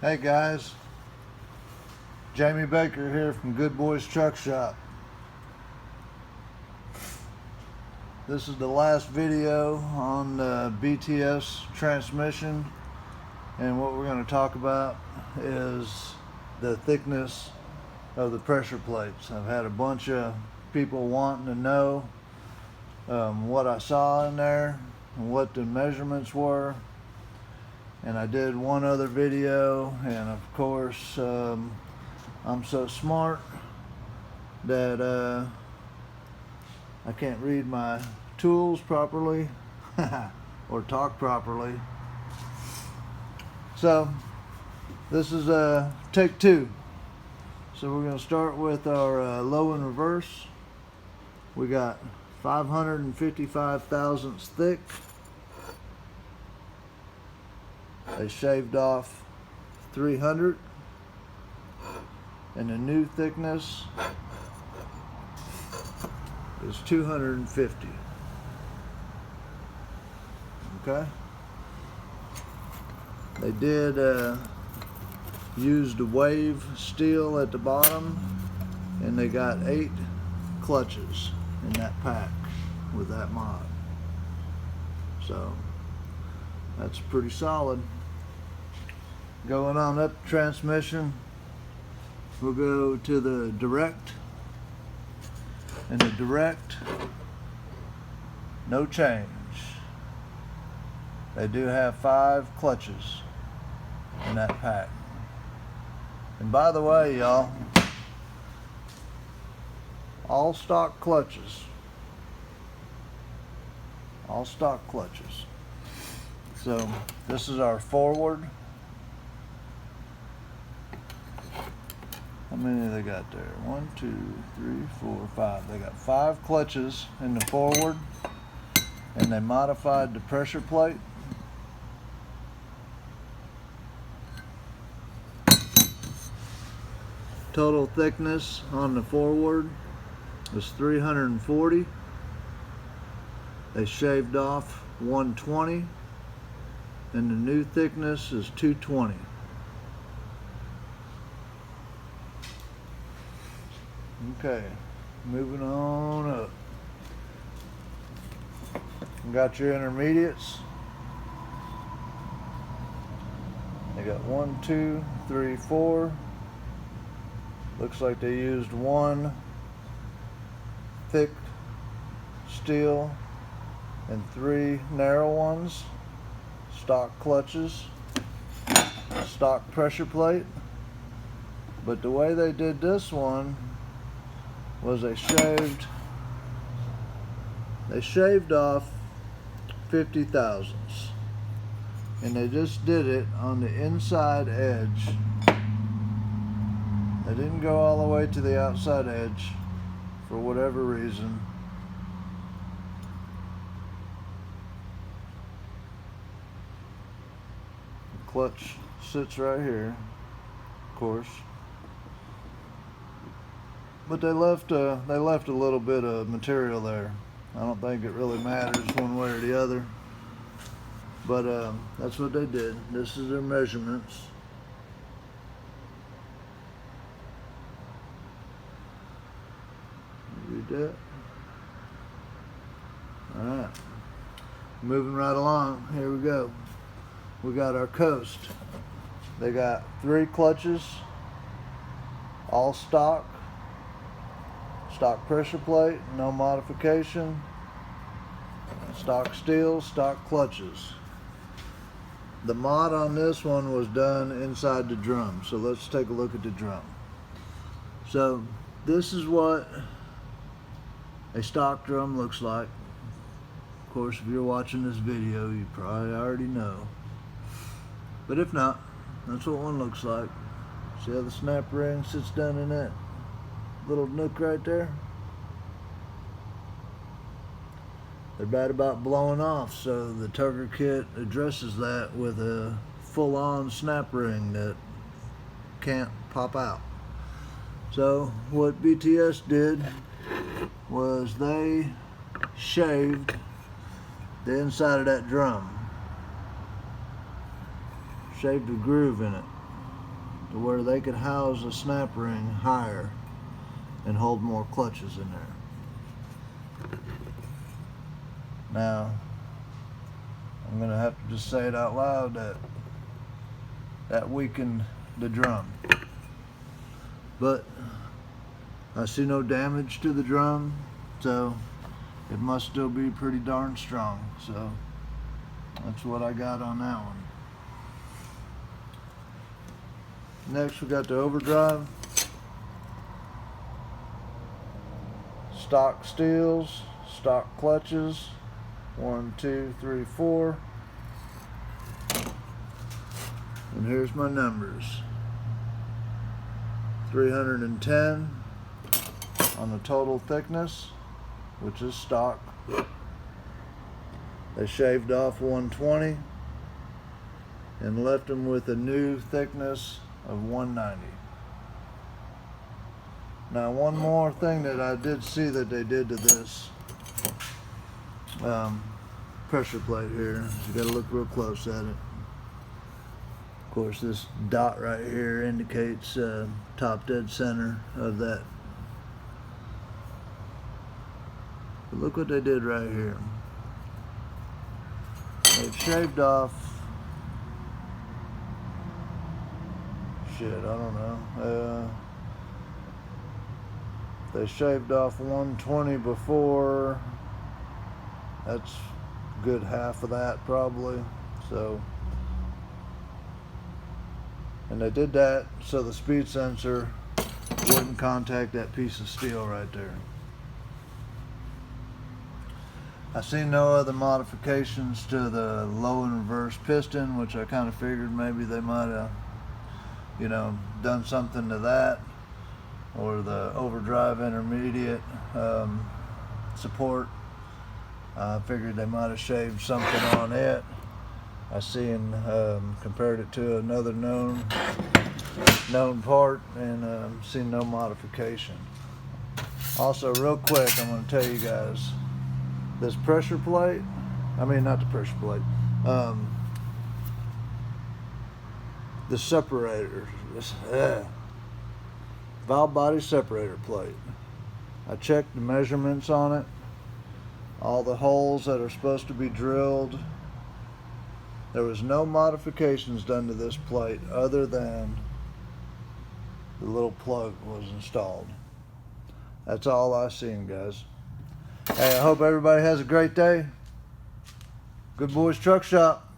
Hey guys, Jamie Baker here from Goodboys Truck Shop. This is the last video on the BTS transmission, and what we're going to talk about is the thickness of the pressure plates. I've had a bunch of people wanting to know what I saw in there and what the measurements were. And I did one other video, and of course I'm so smart that I can't read my tools properly or talk properly. So this is take two. So we're going to start with our low and reverse. We got 555 thousandths thick. They shaved off 300, and the new thickness is 250. Okay. They did use the wave steel at the bottom, and they got 8 clutches in that pack with that mod. So that's pretty solid. Going on up the transmission, we'll go to the direct, and the direct, no change. They do have 5 clutches in that pack. And by the way, y'all, all stock clutches. All stock clutches. So this is our forward. How many they got there? 1, 2, 3, 4, 5. They got 5 clutches in the forward, and they modified the pressure plate. Total thickness on the forward is 340. They shaved off 120, and the new thickness is 220. Okay, moving on up. You got your intermediates. They got 1, 2, 3, 4. Looks like they used 1 thick steel and 3 narrow ones. Stock clutches, stock pressure plate. But the way they did this one was they shaved off 50 thousandths, and they just did it on the inside edge. They didn't go all the way to the outside edge for whatever reason. The clutch sits right here, of course. But they left a little bit of material there. I don't think it really matters one way or the other. But that's what they did. This is their measurements. Read that. Alright. Moving right along. Here we go. We got our coast. They got 3 clutches, all stock. Stock pressure plate, no modification. Stock steel, stock clutches. The mod on this one was done inside the drum. So let's take a look at the drum. So this is what a stock drum looks like. Of course, if you're watching this video, you probably already know. But if not, that's what one looks like. See how the snap ring sits down in that little nook right there? They're bad about blowing off, so the Tugger kit addresses that with a full-on snap ring that can't pop out. So what BTS did was they shaved the inside of that drum, shaved a groove in it. to where they could house a snap ring higher and hold more clutches in there. Now, I'm gonna have to just say it out loud that weakened the drum. But I see no damage to the drum, so it must still be pretty darn strong. So that's what I got on that one. Next we got the overdrive. Stock steels, stock clutches, 1, 2, 3, 4. And here's my numbers. 310 on the total thickness, which is stock. They shaved off 120 and left them with a new thickness of 190. Now, one more thing that I did see that they did to this pressure plate here. You got to look real close at it. Of course, this dot right here indicates top dead center of that. But look what they did right here. They've shaved off, shit, I don't know. They shaved off 120 before. That's a good half of that probably. So, and they did that so the speed sensor wouldn't contact that piece of steel right there. I see no other modifications to the low and reverse piston, which I kind of figured maybe they might have, you know, done something to that, or the overdrive intermediate support. I figured they might have shaved something on it. I seen compared it to another known part, and seen no modification. Also, real quick, I'm going to tell you guys, this pressure plate, I mean not the pressure plate, the separator, this valve body separator plate. I checked the measurements on it, all the holes that are supposed to be drilled. There was no modifications done to this plate other than the little plug was installed. That's all I seen, guys. Hey, I hope everybody has a great day. Good Boys Truck Shop.